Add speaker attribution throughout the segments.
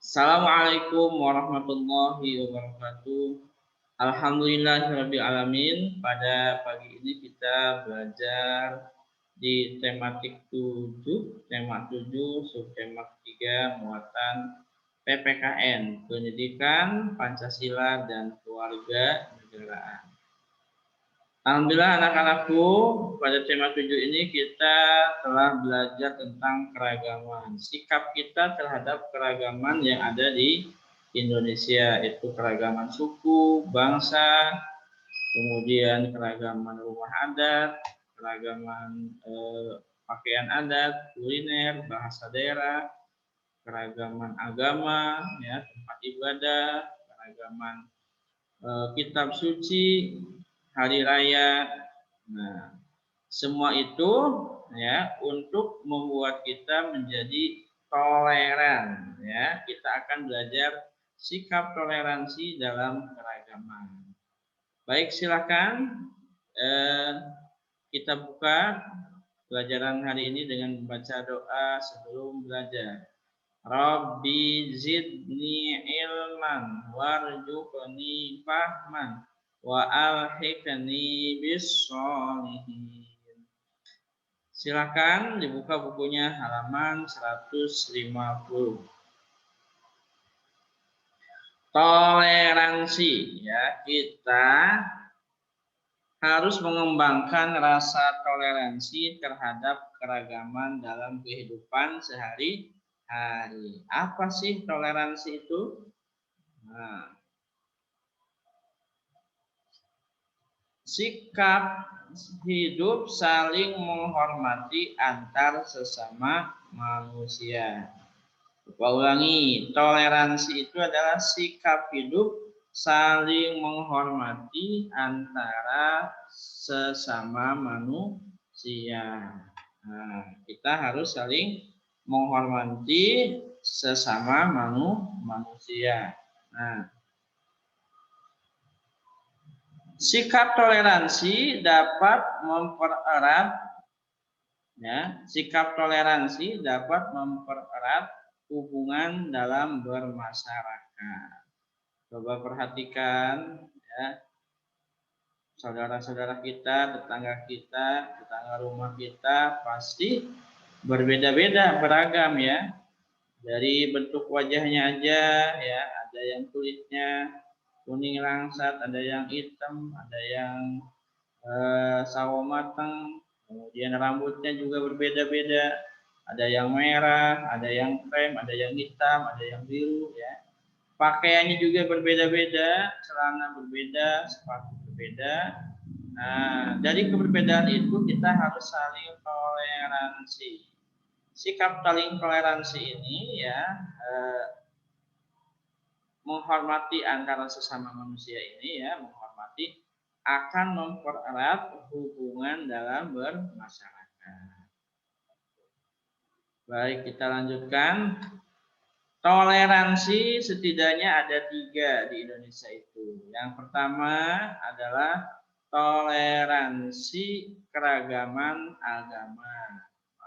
Speaker 1: Assalamualaikum warahmatullahi wabarakatuh. Alhamdulillahirabbil alamin. Pada pagi ini kita belajar di tematik 7, tema 7, subtema 3, muatan PPKN, Pendidikan, Pancasila dan Keluarga Negaraan. Alhamdulillah anak-anakku, pada tema 7 ini kita telah belajar tentang keragaman. Sikap kita terhadap keragaman yang ada di Indonesia, itu keragaman suku, bangsa, kemudian keragaman rumah adat, keragaman pakaian adat, kuliner, bahasa daerah, keragaman agama, ya, tempat ibadah, keragaman kitab suci, hari raya. Nah, semua itu ya untuk membuat kita menjadi toleran, ya. Kita akan belajar sikap toleransi dalam keragaman. Baik, silakan kita buka pelajaran hari ini dengan membaca doa sebelum belajar. Rabbi zidni ilman warzuqni fahman wa alhiqni bis-sholihin. Silakan dibuka bukunya halaman 150. Toleransi, ya, kita harus mengembangkan rasa toleransi terhadap keragaman dalam kehidupan sehari-hari. Apa sih toleransi itu? Nah, sikap hidup saling menghormati antar sesama manusia. Saya ulangi, toleransi itu adalah sikap hidup saling menghormati antara sesama manusia. Nah, kita harus saling menghormati sesama manusia. Nah, sikap toleransi dapat mempererat, ya, sikap toleransi dapat mempererat hubungan dalam bermasyarakat. Coba perhatikan, ya, saudara-saudara kita, tetangga rumah kita pasti berbeda-beda, beragam, ya. Dari bentuk wajahnya aja, ya, ada yang kulitnya kuning langsat, ada yang hitam, ada yang sawo matang, kemudian rambutnya juga berbeda-beda, ada yang merah, ada yang krem, ada yang hitam, ada yang biru, ya. Pakaiannya juga berbeda-beda, celana berbeda, sepatu berbeda. Nah, dari keberbedaan itu kita harus saling toleransi. Sikap saling toleransi ini, ya, menghormati antara sesama manusia ini, ya, menghormati akan mempererat hubungan dalam bermasyarakat. Baik, kita lanjutkan. Toleransi setidaknya ada 3 di Indonesia itu. Yang pertama adalah toleransi keragaman agama.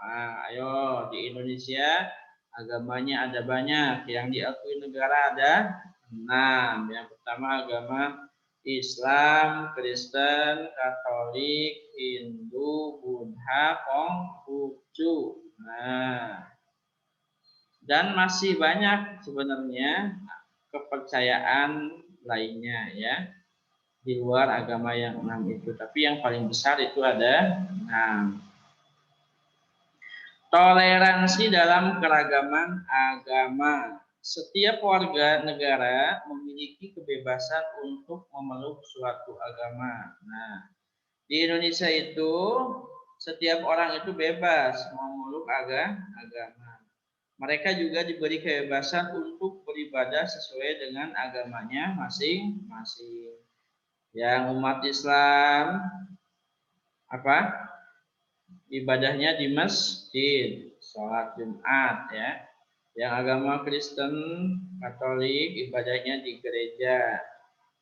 Speaker 1: Nah, ayo, di Indonesia agamanya ada banyak. Yang diakui negara ada 6. Yang pertama agama Islam, Kristen, Katolik, Hindu, Buddha, Konghucu. Nah, dan masih banyak sebenarnya kepercayaan lainnya, ya, di luar agama yang 6 itu. Tapi yang paling besar itu ada 6. Toleransi dalam keragaman agama. Setiap warga negara memiliki kebebasan untuk memeluk suatu agama. Nah, di Indonesia itu setiap orang itu bebas memeluk agama. Mereka juga diberi kebebasan untuk beribadah sesuai dengan agamanya masing-masing. Yang umat Islam apa? Ibadahnya di masjid, sholat Jumat, ya. Yang agama Kristen, Katolik ibadahnya di gereja.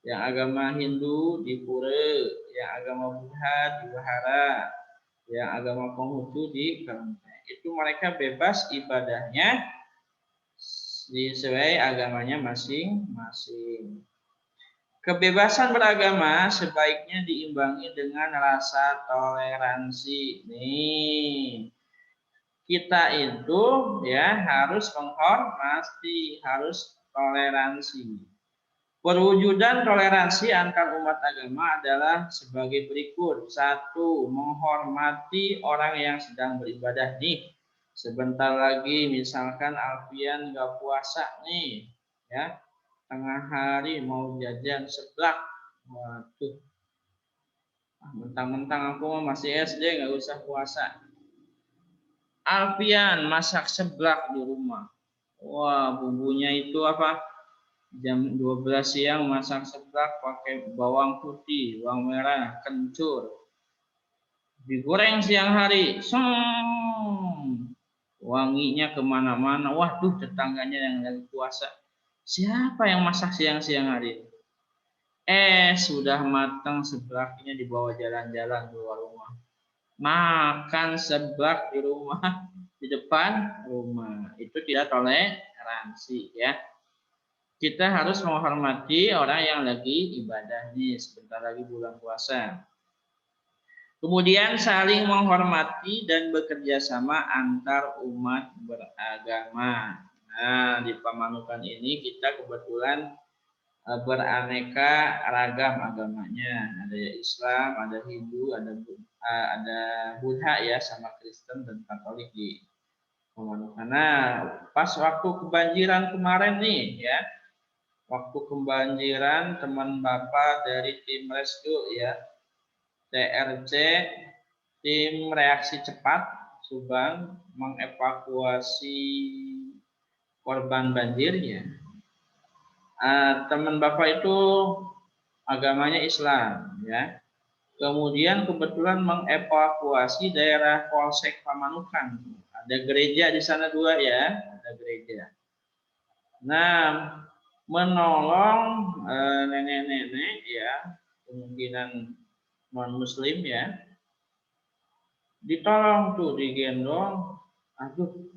Speaker 1: Yang agama Hindu di pura, yang agama Buddha di wihara, yang agama Konghucu di kelenteng. Itu mereka bebas ibadahnya sesuai agamanya masing-masing. Kebebasan beragama sebaiknya diimbangi dengan rasa toleransi. Nih, kita itu ya harus menghormati, harus toleransi. Perwujudan toleransi antar umat agama adalah sebagai berikut. Satu, menghormati orang yang sedang beribadah nih. Sebentar lagi misalkan Alfian nggak puasa nih, ya. Tengah hari mau jajan seblak. Waduh, mentang-mentang aku masih SD nggak usah puasa. Alfian masak seblak di rumah. Wah, bumbunya itu apa? Jam 12 siang masak seblak pakai bawang putih, bawang merah, kencur. Digoreng siang hari. Wanginya kemana-mana. Waduh, tetangganya yang lagi puasa. Siapa yang masak siang-siang hari? Sudah matang seblaknya dibawa jalan-jalan keluar rumah. Makan seblak di rumah, di depan rumah. Itu tidak toleransi ya. Kita harus menghormati orang yang lagi ibadah nih, sebentar lagi bulan puasa. Kemudian saling menghormati dan bekerja sama antar umat beragama. Nah, di Pamanukan ini kita kebetulan beraneka ragam agamanya. Ada Islam, ada Hindu, ada Buddha ya, sama Kristen dan Katolik di Pamanukan. Nah, pas waktu kebanjiran kemarin nih ya, waktu kebanjiran teman Bapak dari tim rescue ya, TRC, tim reaksi cepat Subang mengevakuasi korban banjirnya. Teman Bapak itu agamanya Islam ya. Kemudian kebetulan mengevakuasi daerah Polsek Pamanukan. Ada gereja di sana 2 ya, ada gereja. Nah, menolong nenek-nenek ya, kemungkinan non-muslim ya, ditolong tuh, digendong. Aduh,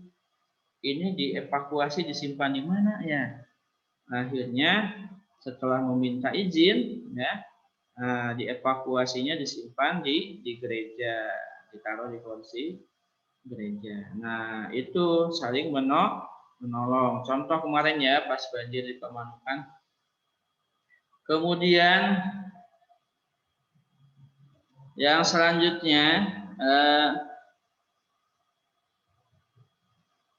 Speaker 1: ini dievakuasi disimpan di mana ya? Akhirnya setelah meminta izin ya, dievakuasinya disimpan di gereja, ditaruh di kursi gereja. Nah, itu saling menolong. Contoh kemarin ya pas banjir di Pamanukan. Kemudian yang selanjutnya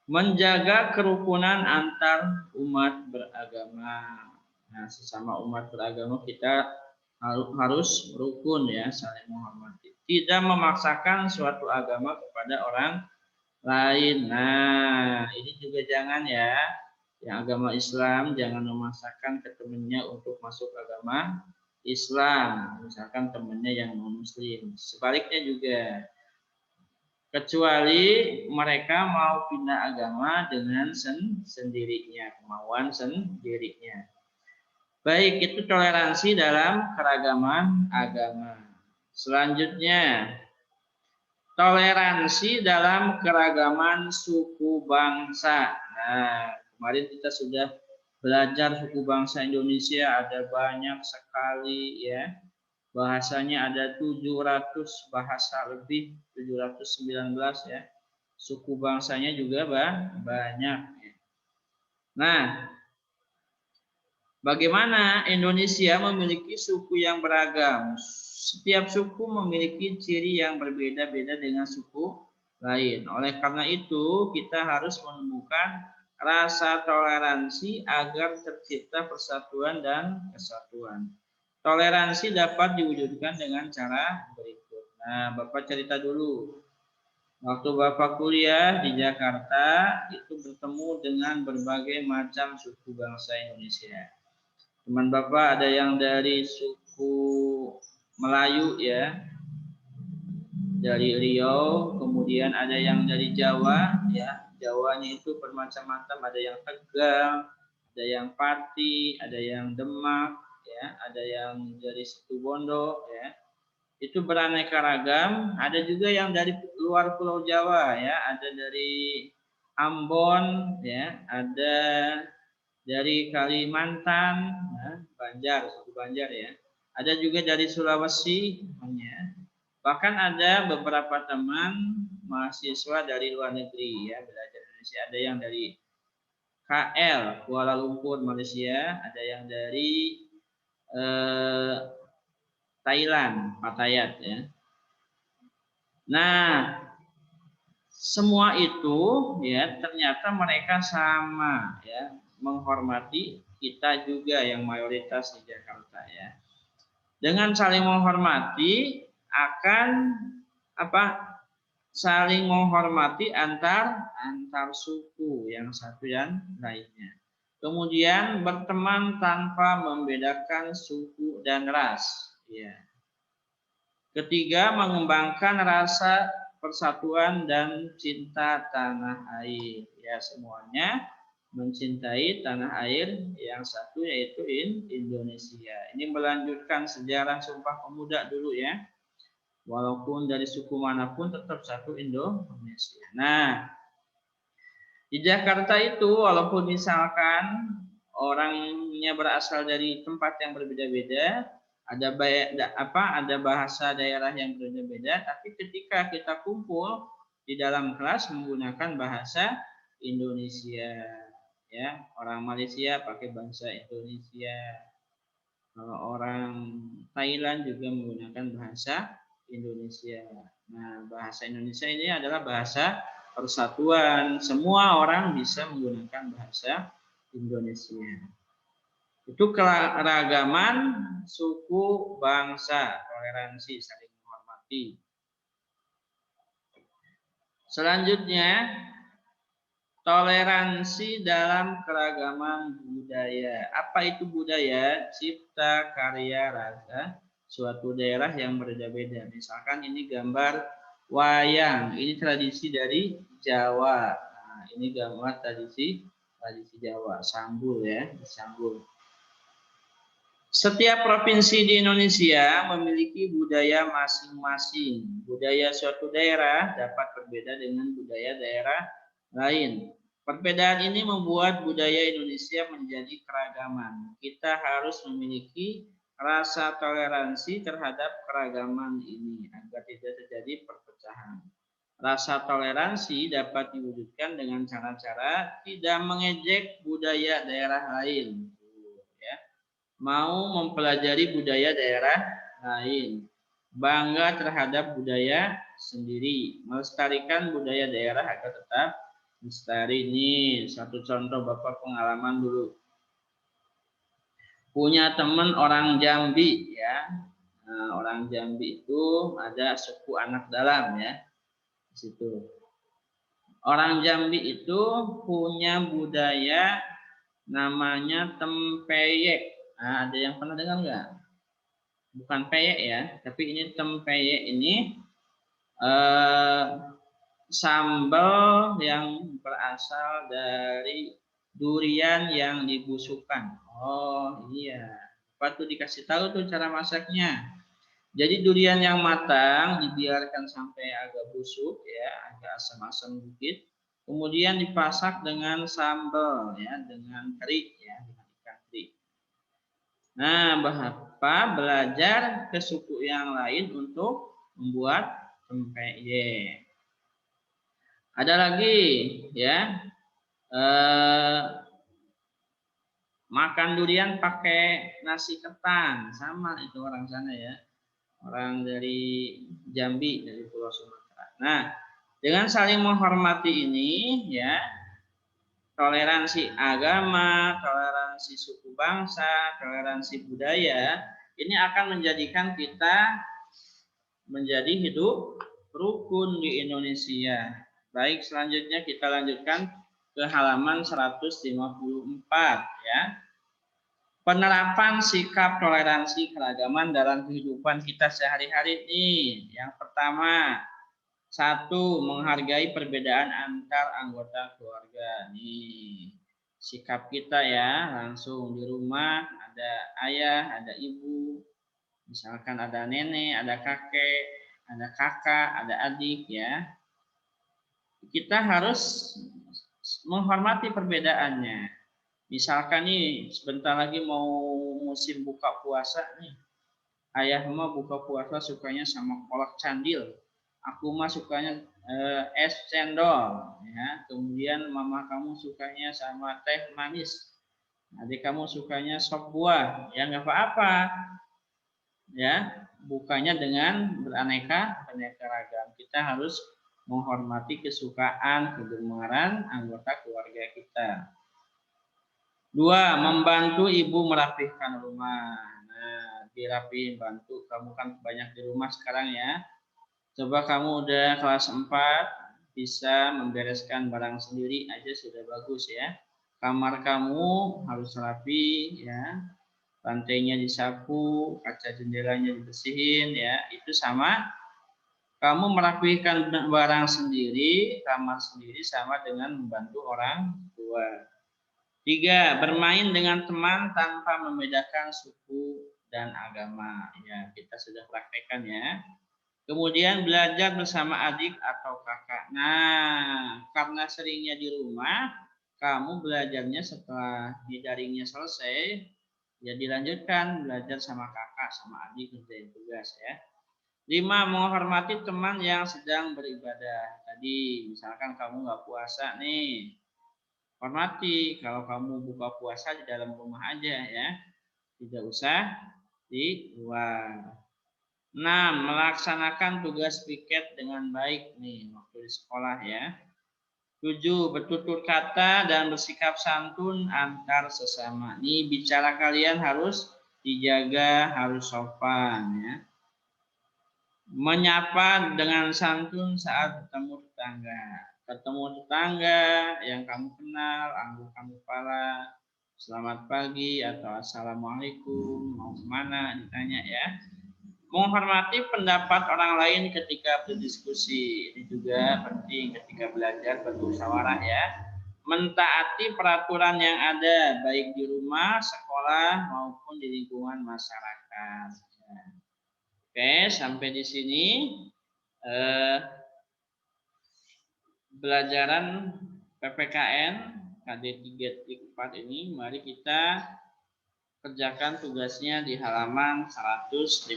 Speaker 1: menjaga kerukunan antar umat beragama. Nah, sesama umat beragama kita harus rukun ya, saling menghormati. Tidak memaksakan suatu agama kepada orang lain. Nah, ini juga jangan ya. Yang agama Islam jangan memaksakan ke temannya untuk masuk agama Islam. Misalkan temannya yang non-muslim. Sebaliknya juga. Kecuali mereka mau pindah agama dengan sendirinya, kemauan sendirinya. Baik, itu toleransi dalam keragaman agama. Selanjutnya, toleransi dalam keragaman suku bangsa. Nah, kemarin kita sudah belajar suku bangsa Indonesia, ada banyak sekali ya. Bahasanya ada 700 bahasa lebih, 719 ya. Suku bangsanya juga banyak. Nah, bagaimana Indonesia memiliki suku yang beragam? Setiap suku memiliki ciri yang berbeda-beda dengan suku lain. Oleh karena itu, kita harus menemukan rasa toleransi agar tercipta persatuan dan kesatuan. Toleransi dapat diwujudkan dengan cara berikut. Nah, Bapak cerita dulu. Waktu Bapak kuliah di Jakarta, itu bertemu dengan berbagai macam suku bangsa Indonesia. Teman Bapak ada yang dari suku Melayu ya, dari Riau, kemudian ada yang dari Jawa ya. Jawanya itu bermacam-macam, ada yang Tegal, ada yang Pati, ada yang Demak ya, ada yang dari Situbondo ya. Itu beraneka ragam. Ada juga yang dari luar Pulau Jawa ya, ada dari Ambon, ya, ada dari Kalimantan, ya, Banjar, suku Banjar ya. Ada juga dari Sulawesi, namanya. Bahkan ada beberapa teman mahasiswa dari luar negeri ya belajar Indonesia. Ada yang dari KL, Kuala Lumpur, Malaysia. Ada yang dari Thailand, Pattaya ya. Nah, semua itu ya ternyata mereka sama ya, menghormati kita juga yang mayoritas di Jakarta ya. Dengan saling menghormati akan apa? Saling menghormati antar suku yang satu yang lainnya. Kemudian berteman tanpa membedakan suku dan ras ya. Ketiga, mengembangkan rasa persatuan dan cinta tanah air. Ya, semuanya mencintai tanah air yang satu yaitu Indonesia. Ini melanjutkan sejarah Sumpah Pemuda dulu ya. Walaupun dari suku manapun tetap satu Indonesia. Nah, di Jakarta itu walaupun misalkan orangnya berasal dari tempat yang berbeda-beda, ada bahasa daerah yang berbeda-beda, tapi ketika kita kumpul di dalam kelas menggunakan bahasa Indonesia, ya. Orang Malaysia pakai bahasa Indonesia. Kalau orang Thailand juga menggunakan bahasa Indonesia. Nah, bahasa Indonesia ini adalah bahasa persatuan. Semua orang bisa menggunakan bahasa Indonesia. Itu keragaman suku, bangsa, toleransi, saling menghormati. Selanjutnya, toleransi dalam keragaman budaya. Apa itu budaya? Cipta, karya, rasa suatu daerah yang berbeda-beda. Misalkan ini gambar wayang. Ini tradisi dari Jawa. Nah, ini gambar tradisi Jawa. Sanggul ya, sanggul. Setiap provinsi di Indonesia memiliki budaya masing-masing. Budaya suatu daerah dapat berbeda dengan budaya daerah lain. Perbedaan ini membuat budaya Indonesia menjadi keragaman. Kita harus memiliki rasa toleransi terhadap keragaman ini agar tidak terjadi perpecahan. Rasa toleransi dapat diwujudkan dengan cara-cara tidak mengejek budaya daerah lain. Mau mempelajari budaya daerah lain, bangga terhadap budaya sendiri, melestarikan budaya daerah agar tetap lestari. Ini satu contoh Bapak pengalaman dulu. Punya teman orang Jambi ya. Nah, orang Jambi itu ada suku anak dalam ya. Di situ. Orang Jambi itu punya budaya namanya tempeyek. Nah, ada yang pernah dengar nggak? Bukan peyek ya, tapi ini tempeyek ini sambal yang berasal dari durian yang dibusukkan. Oh iya, patut dikasih tahu tuh cara masaknya. Jadi durian yang matang dibiarkan sampai agak busuk ya, agak asam-asam dikit. Kemudian dipasak dengan sambal ya, dengan teri ya, dengan ikan teri. Nah, Bapak belajar ke suku yang lain untuk membuat tempeyek. Ada lagi ya, makan durian pakai nasi ketan, sama itu orang sana ya, orang dari Jambi, dari Pulau Sumatera. Nah, dengan saling menghormati ini ya, toleransi agama, toleransi suku bangsa, toleransi budaya, ini akan menjadikan kita menjadi hidup rukun di Indonesia. Baik, selanjutnya kita lanjutkan ke halaman 154 ya. Penerapan sikap toleransi keragaman dalam kehidupan kita sehari-hari ini. Yang pertama, satu, menghargai perbedaan antar anggota keluarga. Nih, sikap kita ya, langsung di rumah ada ayah, ada ibu, misalkan ada nenek, ada kakek, ada kakak, ada adik ya. Kita harus menghormati perbedaannya. Misalkan nih sebentar lagi mau musim buka puasa nih. Ayah mah buka puasa sukanya sama kolak candil. Aku mah sukanya es cendol, ya. Kemudian mama kamu sukanya sama teh manis. Adik kamu sukanya sop buah, ya nggak apa-apa, ya. Bukanya dengan beraneka ragam. Kita harus menghormati kesukaan, kegemaran anggota keluarga kita. 2, membantu ibu merapihkan rumah. Nah, dirapihin, bantu. Kamu kan banyak di rumah sekarang ya. Coba kamu udah kelas 4, bisa membereskan barang sendiri aja sudah bagus ya. Kamar kamu harus rapi ya. Lantainya disapu, kaca jendelanya dibersihin ya. Itu sama kamu merapihkan barang sendiri, kamar sendiri sama dengan membantu orang tua. 3, bermain dengan teman tanpa membedakan suku dan agama. Ya, kita sudah praktekkan ya. Kemudian belajar bersama adik atau kakak. Nah, karena seringnya di rumah, kamu belajarnya setelah di daringnya selesai, ya dilanjutkan belajar sama kakak, sama adik kerjain tugas ya. 5, menghormati teman yang sedang beribadah. Tadi misalkan kamu nggak puasa nih, hormati. Kalau kamu buka puasa di dalam rumah aja ya, tidak usah di luar. 6, melaksanakan tugas piket dengan baik nih waktu di sekolah ya. 7, bertutur kata dan bersikap santun antar sesama. Nih bicara kalian harus dijaga, harus sopan ya. Menyapa dengan santun saat bertemu tetangga. Ketemu tetangga yang kamu kenal, angguk-angguk kepala, selamat pagi atau assalamualaikum, mau kemana ditanya ya. Menghormati pendapat orang lain ketika berdiskusi. Ini juga penting ketika belajar bermusyawarah ya. Mentaati peraturan yang ada baik di rumah, sekolah maupun di lingkungan masyarakat. Oke, sampai di sini pelajaran PPKN KD 3.4 ini. Mari kita kerjakan tugasnya di halaman 154.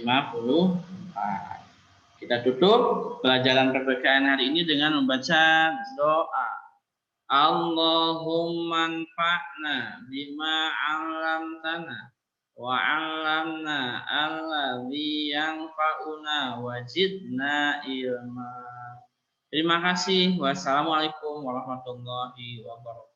Speaker 1: Kita tutup pelajaran PPKN hari ini dengan membaca doa. Allahumma anfa'na bima 'allamtana wa 'allamna alladzi yanfa'una wa zidna ilma. Terima kasih. Wassalamualaikum warahmatullahi wabarakatuh.